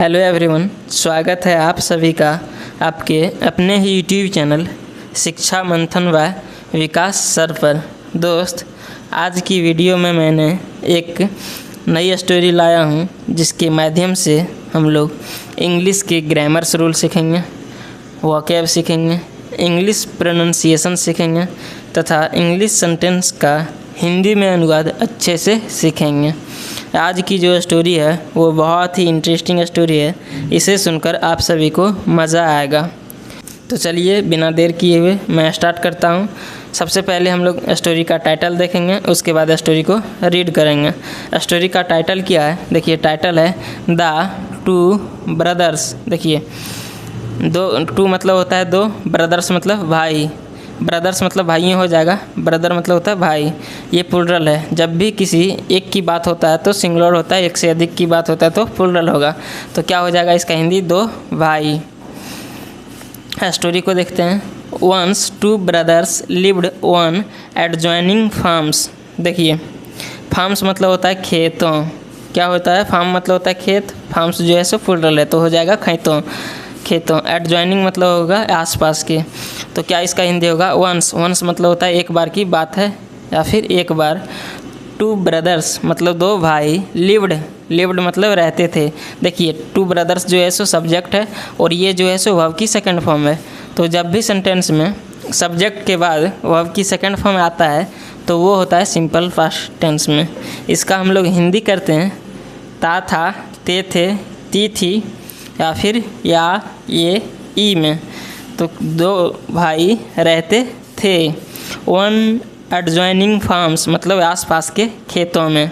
Hello everyone, स्वागत है आप सभी का आपके अपने ही यूट्यूब चैनल शिक्षा मंथन व विकास सर पर। दोस्त, आज की वीडियो में मैंने एक नई स्टोरी लाया हूँ जिसके माध्यम से हम लोग इंग्लिश के ग्रामर्स रूल सीखेंगे, वोकैब सीखेंगे, इंग्लिश प्रोनाउंसिएशन सीखेंगे तथा इंग्लिश सेंटेंस का हिंदी में अनुवाद अच्छे से सीखेंगे। आज की जो स्टोरी है वो बहुत ही इंटरेस्टिंग स्टोरी है। इसे सुनकर आप सभी को मज़ा आएगा। तो चलिए बिना देर किए हुए मैं स्टार्ट करता हूँ। सबसे पहले हम लोग स्टोरी का टाइटल देखेंगे, उसके बाद स्टोरी को रीड करेंगे। स्टोरी का टाइटल क्या है? देखिए, टाइटल है द टू ब्रदर्स। देखिए, टू मतलब होता है दो, ब्रदर्स मतलब भाई, ब्रदर्स मतलब भाई हो जाएगा, ब्रदर मतलब होता है भाई। ये प्लूरल है। जब भी किसी एक की बात होता है तो सिंगुलर होता है, एक से अधिक की बात होता है तो प्लूरल होगा। तो क्या हो जाएगा इसका हिंदी? दो भाई। स्टोरी को देखते हैं। Once two brothers lived on adjoining farms. देखिए, फार्म्स मतलब होता है खेतों। क्या होता है? फार्म मतलब होता है खेत, फार्म्स जो है सो प्लूरल है तो हो जाएगा खेतों। एडजॉइनिंग मतलब होगा आसपास के। तो क्या इसका हिंदी होगा? वंस मतलब होता है एक बार की बात है या फिर एक बार। टू ब्रदर्स मतलब दो भाई। लिव्ड मतलब रहते थे। देखिए, टू ब्रदर्स जो है सो सब्जेक्ट है और ये जो है सो वर्ब की सेकंड फॉर्म है। तो जब भी सेंटेंस में सब्जेक्ट के बाद वर्ब की सेकंड फॉर्म आता है तो वो होता है सिंपल पास्ट टेंस में। इसका हम लोग हिंदी करते हैं ता था, ते थे, ती थी या फिर या, ये, ई में। तो दो भाई रहते थे। वन एडजॉइनिंग फार्म्स मतलब आसपास के खेतों में।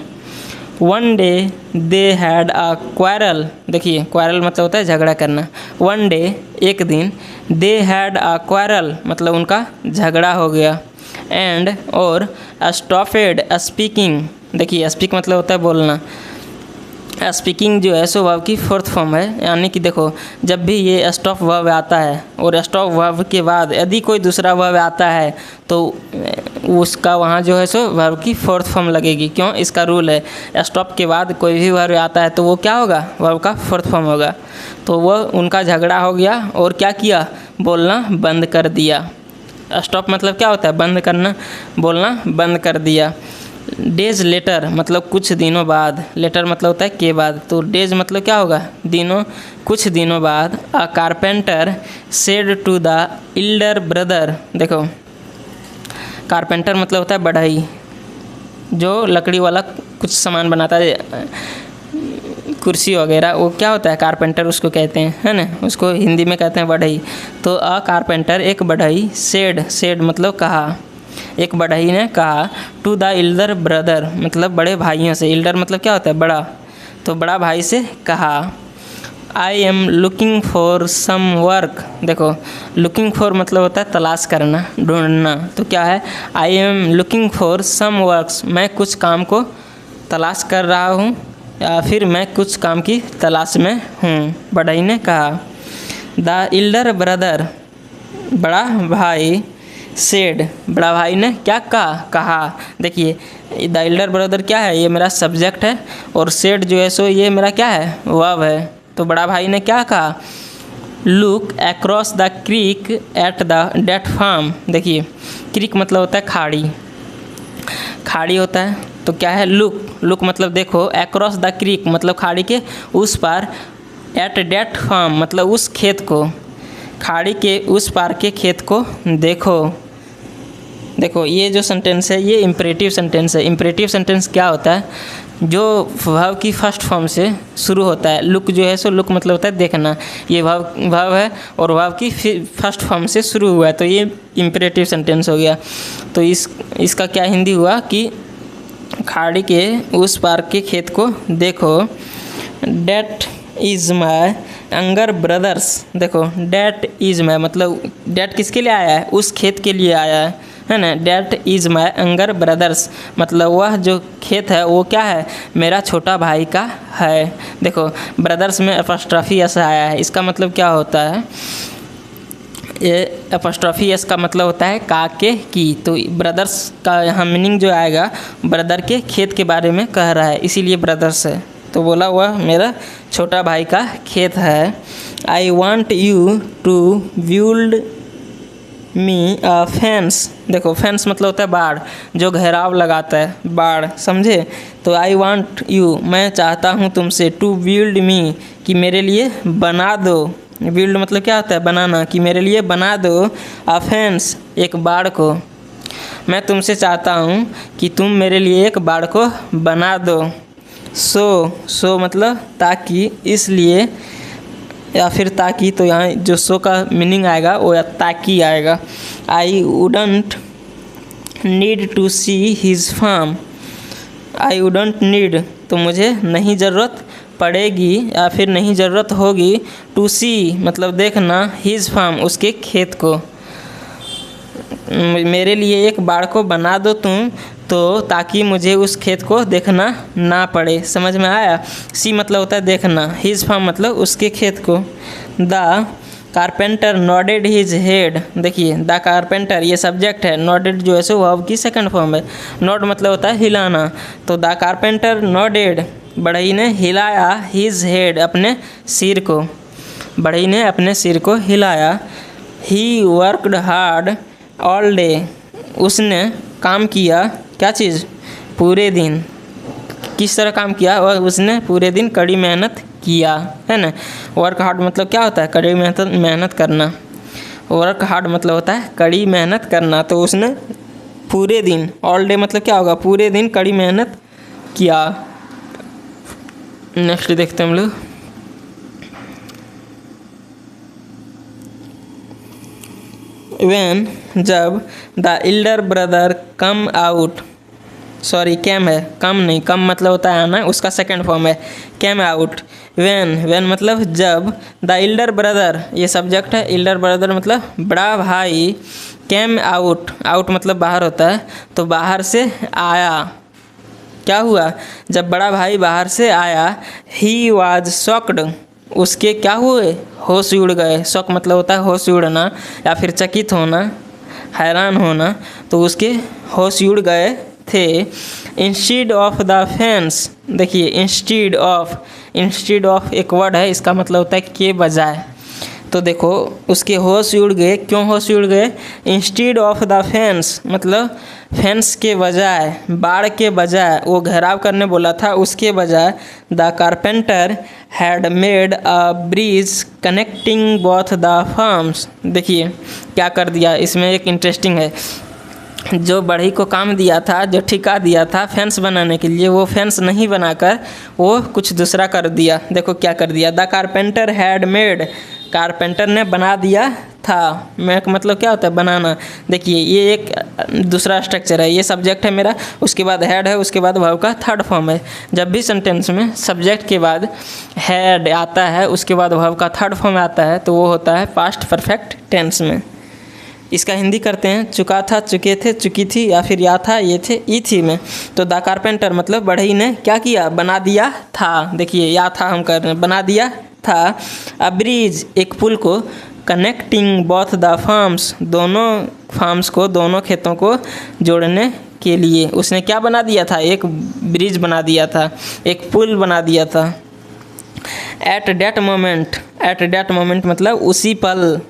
One day they had a quarrel. देखिए, क्वारल मतलब होता है झगड़ा करना। वन डे एक दिन, दे हैड अ क्वारल मतलब उनका झगड़ा हो गया। एंड और स्टॉपेड स्पीकिंग। देखिए, स्पीक मतलब होता है बोलना। स्पीकिंग जो है सो वर्ब की फोर्थ फॉर्म है। यानी कि देखो, जब भी ये स्टॉप वर्ब आता है और स्टॉप वर्ब के बाद यदि कोई दूसरा वर्ब आता है तो उसका वहाँ जो है सो वर्ब की फोर्थ फॉर्म लगेगी। क्यों? इसका रूल है, स्टॉप के बाद कोई भी वर्ब आता है तो वो क्या होगा? वर्ब का फोर्थ फॉर्म होगा। तो वो उनका झगड़ा हो गया और क्या किया? बोलना बंद कर दिया। स्टॉप मतलब क्या होता है? बंद करना, बोलना बंद कर दिया। डेज लेटर मतलब कुछ दिनों बाद। लेटर मतलब होता है के बाद। तो डेज मतलब क्या होगा? दिनों, कुछ दिनों बाद। A carpenter said to the elder brother. देखो, कारपेंटर मतलब होता है बढ़ई, जो लकड़ी वाला कुछ सामान बनाता है, कुर्सी वगैरह, वो क्या होता है? कारपेंटर उसको कहते हैं, है ना। उसको हिंदी में कहते हैं बढ़ई। तो अ कारपेंटर एक बढ़ई, सेड मतलब कहा, एक बढ़ई ने कहा टू द इल्डर ब्रदर मतलब बड़े भाइयों से। इल्डर मतलब क्या होता है? बड़ा। तो बड़ा भाई से कहा I am looking for some work. देखो, लुकिंग फॉर मतलब होता है तलाश करना, ढूंढना। तो क्या है? I am looking for some works, मैं कुछ काम को तलाश कर रहा हूँ या फिर मैं कुछ काम की तलाश में हूँ, बढ़ई ने कहा। द इल्डर ब्रदर बड़ा भाई, सेड बड़ा भाई ने क्या कहा। देखिए, द एल्डर ब्रदर क्या है? ये मेरा सब्जेक्ट है और सेड जो है सो ये मेरा क्या है? वर्ब है। तो बड़ा भाई ने क्या कहा? Look across the creek at that डेट फार्म। देखिए, क्रीक मतलब होता है खाड़ी, खाड़ी होता है। तो क्या है? लुक मतलब देखो, अक्रॉस द क्रीक मतलब खाड़ी के उस पार, एट डेट फार्म मतलब उस खेत को, खाड़ी के उस पार के खेत को देखो। देखो, ये जो सेंटेंस है ये इम्परेटिव सेंटेंस है। इम्परेटिव सेंटेंस क्या होता है? जो वर्ब की फर्स्ट फॉर्म से शुरू होता है। लुक जो है सो लुक मतलब होता है देखना, ये वर्ब है और वर्ब की फर्स्ट फॉर्म से शुरू हुआ है तो ये इम्परेटिव सेंटेंस हो गया। तो इसका क्या हिंदी हुआ कि खाड़ी के उस पार के खेत को देखो। That is my younger brothers. देखो, डेट इज़ माई मतलब डेट किसके लिए आया है? उस खेत के लिए आया है ना। That is my younger brothers मतलब वह जो खेत है वो क्या है? मेरा छोटा भाई का है। देखो, ब्रदर्स में अपॉस्ट्रोफी एस आया है। इसका मतलब क्या होता है? ये अपॉस्ट्रोफी एस का मतलब होता है काके की। तो ब्रदर्स का यहाँ मीनिंग जो आएगा, ब्रदर के खेत के बारे में कह रहा है, इसीलिए ब्रदर्स है। तो बोला वह मेरा छोटा भाई का खेत है। I want you to build me a fence. देखो फेंस मतलब होता है बाड़, जो घेराव लगाता है, बाड़, समझे। तो आई वांट यू, मैं चाहता हूँ तुमसे, टू बिल्ड मी, कि मेरे लिए बना दो। बिल्ड मतलब क्या होता है, बनाना, कि मेरे लिए बना दो अ फेंस, एक बाड़ को। मैं तुमसे चाहता हूँ कि तुम मेरे लिए एक बाड़ को बना दो। सो मतलब ताकि, इसलिए, या फिर ताकि, तो यहाँ जो सो का मीनिंग आएगा वो या ताकि आएगा। I wouldn't need to see his farm. I wouldn't need, तो मुझे नहीं ज़रूरत पड़ेगी या फिर नहीं ज़रूरत होगी, टू सी मतलब देखना, हिज फार्म उसके खेत को। मेरे लिए एक बाड़ को बना दो तुम, तो ताकि मुझे उस खेत को देखना ना पड़े। समझ में आया। सी मतलब होता है देखना, हिज फार्म मतलब उसके खेत को। The carpenter nodded his head. देखिए द कारपेंटर ये सब्जेक्ट है, नॉडेड जो है सो वर्ब की सेकंड फॉर्म है। नॉड मतलब होता है हिलाना, तो द कारपेंटर नॉडेड, बढ़ई ने हिलाया, हिज हेड अपने सिर को, बढ़ई ने अपने सिर को हिलाया। He worked hard all day, उसने काम किया, क्या चीज़, पूरे दिन। किस तरह काम किया, वह उसने पूरे दिन कड़ी मेहनत किया, है ना। वर्क हार्ड मतलब क्या होता है, कड़ी मेहनत करना। वर्क हार्ड मतलब होता है कड़ी मेहनत करना, तो उसने पूरे दिन, ऑल डे मतलब क्या होगा, पूरे दिन कड़ी मेहनत किया। नेक्स्ट देखते हैं हम लोग। When, जब, the elder brother come out, sorry came है, कम नहीं, कम मतलब होता है आना, उसका सेकंड फॉर्म है कैम आउट। वेन मतलब जब, द एल्डर ब्रदर ये सब्जेक्ट है, एल्डर ब्रदर मतलब बड़ा भाई, कैम आउट, आउट मतलब बाहर होता है, तो बाहर से आया। क्या हुआ, जब बड़ा भाई बाहर से आया, ही वाज शॉक्ड, उसके क्या हुए, होश उड़ गए। शॉक मतलब होता है होश उड़ना या फिर चकित होना, हैरान होना, तो उसके होश उड़ गए थे। इंस्टीड ऑफ द फेंस, देखिए इंस्टीड ऑफ एक वर्ड है, इसका मतलब होता है के बजाय। तो देखो उसके होश उड़ गए, क्यों होश उड़ गए, इंस्टीड ऑफ द फेंस मतलब फेंस के बजाय, बाड़ के बजाय, वो घेराव करने बोला था उसके बजाय, the carpenter had made a bridge connecting both the farms. देखिए क्या कर दिया, इसमें एक इंटरेस्टिंग है, जो बढ़ई को काम दिया था, जो ठिका दिया था फेंस बनाने के लिए, वो फेंस नहीं बनाकर वो कुछ दूसरा कर दिया। देखो क्या कर दिया, the carpenter had made, carpenter ने बना दिया था। मेक मतलब क्या होता है, बनाना। देखिए ये एक दूसरा स्ट्रक्चर है, ये सब्जेक्ट है मेरा, उसके बाद हैड है, उसके बाद वर्ब का थर्ड फॉर्म है। जब भी सेंटेंस में सब्जेक्ट के बाद हैड आता है, उसके बाद वर्ब का थर्ड फॉर्म आता है, तो वो होता है पास्ट परफेक्ट टेंस में। इसका हिंदी करते हैं, चुका था, चुके थे, चुकी थी, या फिर या था, ये थे, ई थी में। तो द कारपेंटर मतलब बढ़ई ने क्या किया, बना दिया था। देखिए या था हम कर रहे हैं, बना दिया था। अ ब्रिज एक पुल को, कनेक्टिंग बोथ द फार्म्स दोनों फार्म्स को, दोनों खेतों को जोड़ने के लिए उसने क्या बना दिया था, एक ब्रिज बना दिया था, एक पुल बना दिया था। एट डैट मोमेंट मतलब उसी पल,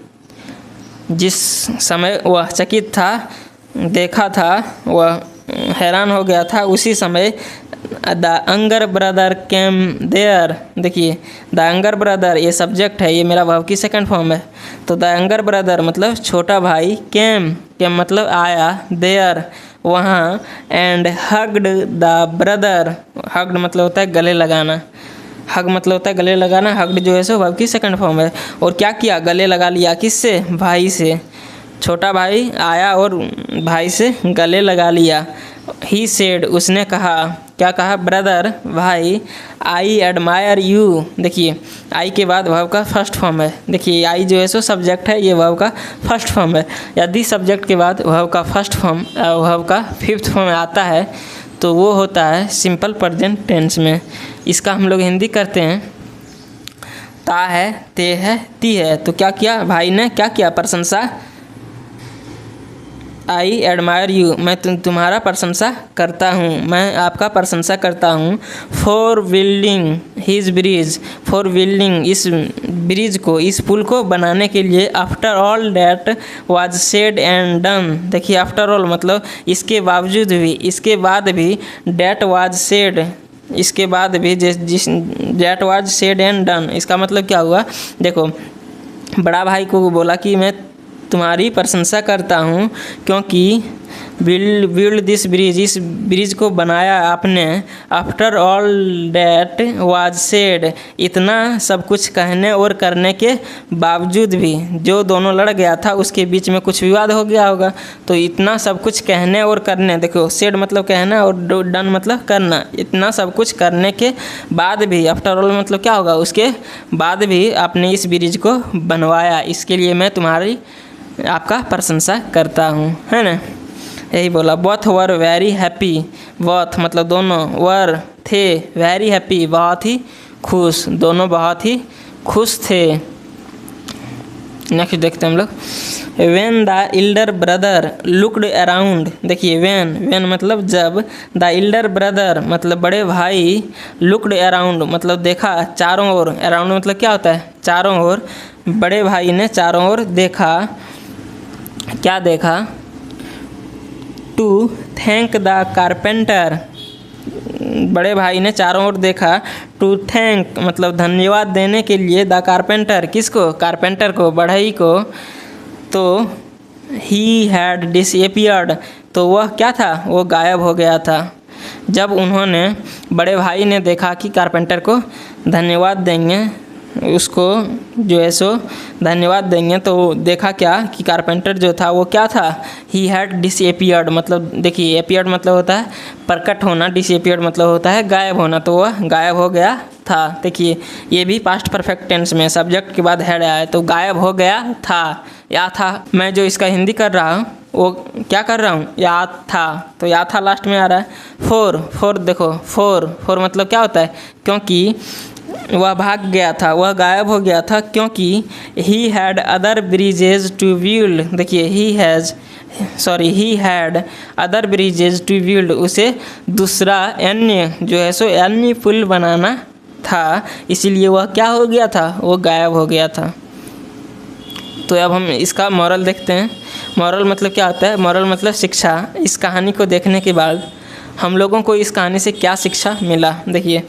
जिस समय वह चकित था, देखा था, वह हैरान हो गया था, उसी समय the younger brother came there. देखिए द यंगर ब्रदर ये सब्जेक्ट है, ये मेरा वर्ब की सेकंड फॉर्म है। तो द यंगर ब्रदर मतलब छोटा भाई, केम मतलब आया, देयर वहाँ, and hugged the brother, hugged मतलब होता है गले लगाना, हग मतलब होता है गले लगाना, हग्ड जो है सो वर्ब की सेकंड फॉर्म है। और क्या किया, गले लगा लिया, किससे, भाई से। छोटा भाई आया और भाई से गले लगा लिया। ही सेड उसने कहा, क्या कहा, ब्रदर भाई, आई एडमायर यू। देखिए आई के बाद वर्ब का फर्स्ट फॉर्म है। देखिए आई जो है सो सब्जेक्ट है, ये वर्ब का फर्स्ट फॉर्म है। यदि सब्जेक्ट के बाद वर्ब का फर्स्ट फॉर्म, वर्ब का फिफ्थ फॉर्म आता है, तो वो होता है सिंपल प्रेजेंट टेंस में। इसका हम लोग हिंदी करते हैं, ता है, ते है, ती है। तो क्या किया, भाई ने क्या किया, प्रशंसा आई एडमायर यू, मैं तुम्हारा प्रशंसा करता हूँ, मैं आपका प्रशंसा करता हूँ। For building his bridge, for building इस ब्रिज को, इस पुल को बनाने के लिए। After all that was said and done, देखिए आफ्टर ऑल मतलब इसके बावजूद भी, इसके बाद भी। डैट वाज सेड, इसके बाद भी, जिस that was said and done, इसका मतलब क्या हुआ? देखो बड़ा भाई को बोला कि मैं तुम्हारी प्रशंसा करता हूँ क्योंकि बिल्ड दिस ब्रिज, इस ब्रिज को बनाया आपने। After all that was said, इतना सब कुछ कहने और करने के बावजूद भी, जो दोनों लड़ गया था उसके बीच में कुछ विवाद हो गया होगा, तो इतना सब कुछ कहने और करने, देखो सेड मतलब कहना और डन मतलब करना, इतना सब कुछ करने के बाद भी, आफ्टर ऑल मतलब क्या होगा, उसके बाद भी आपने इस ब्रिज को बनवाया, इसके लिए मैं तुम्हारी आपका प्रशंसा करता हूँ, है ना। यही बोला। Both were very happy, both मतलब दोनों, वर थे, वेरी हैप्पी बहुत ही खुश, दोनों बहुत ही खुश थे। नेक्स्ट देखते हैं हम लोग। When the elder brother looked around, देखिए व्हेन मतलब जब, द एल्डर ब्रदर मतलब बड़े भाई, लुक्ड अराउंड मतलब देखा चारों ओर, अराउंड मतलब क्या होता है, चारों ओर। बड़े भाई ने चारों ओर देखा, क्या देखा? टू थैंक द कारपेंटर, बड़े भाई ने चारों ओर देखा। टू थैंक मतलब धन्यवाद देने के लिए। द कारपेंटर, किसको? कारपेंटर को, बढ़ई को। तो ही हैड डिसअपियर्ड, तो वह क्या था? वो गायब हो गया था। जब उन्होंने, बड़े भाई ने देखा कि कारपेंटर को धन्यवाद देंगे, उसको जो है सो धन्यवाद देंगे, तो देखा क्या कि कारपेंटर जो था वो क्या था? ही हैड डिसअपियर्ड, मतलब देखिए अपियर्ड मतलब होता है प्रकट होना, डिसअपियर्ड मतलब होता है गायब होना, तो वह गायब हो गया था। देखिए ये भी पास्ट परफेक्ट टेंस में सब्जेक्ट के बाद हैड आया, तो गायब हो गया था, या था। मैं जो इसका हिंदी कर रहा हूँ वो क्या कर रहा हूँ? या था, तो या था लास्ट में आ रहा है। फोर देखो, फोर मतलब क्या होता है? क्योंकि वह भाग गया था, वह गायब हो गया था, क्योंकि he had other bridges to build, देखिए he had other bridges to build, उसे दूसरा अन्य जो है सो अन्य पुल बनाना था, इसीलिए वह क्या हो गया था? वो गायब हो गया था। तो अब हम इसका मॉरल देखते हैं। मॉरल मतलब क्या होता है? मॉरल मतलब शिक्षा। इस कहानी को देखने के बाद हम लोगों को इस कहानी से क्या शिक्षा मिला? देखिए,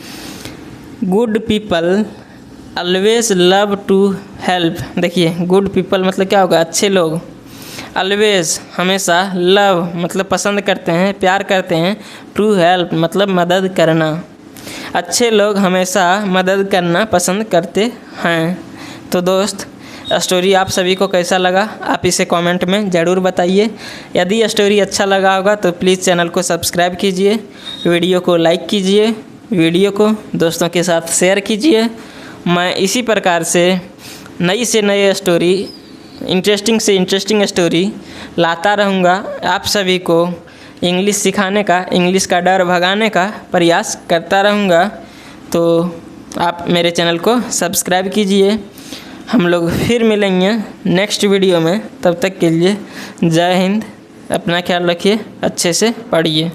good people always love to help, देखिए गुड पीपल मतलब क्या होगा? अच्छे लोग। ऑलवेज हमेशा, लव मतलब पसंद करते हैं, प्यार करते हैं, टू हेल्प मतलब मदद करना। अच्छे लोग हमेशा मदद करना पसंद करते हैं। तो दोस्त, स्टोरी आप सभी को कैसा लगा आप इसे कमेंट में ज़रूर बताइए। यदि स्टोरी अच्छा लगा होगा तो प्लीज़ चैनल को सब्सक्राइब कीजिए, वीडियो को लाइक कीजिए, वीडियो को दोस्तों के साथ शेयर कीजिए। मैं इसी प्रकार से नई से नई स्टोरी, इंटरेस्टिंग से इंटरेस्टिंग स्टोरी लाता रहूँगा। आप सभी को इंग्लिश सिखाने का, इंग्लिश का डर भगाने का प्रयास करता रहूँगा। तो आप मेरे चैनल को सब्सक्राइब कीजिए। हम लोग फिर मिलेंगे नेक्स्ट वीडियो में। तब तक के लिए जय हिंद, अपना ख्याल रखिए, अच्छे से पढ़िए।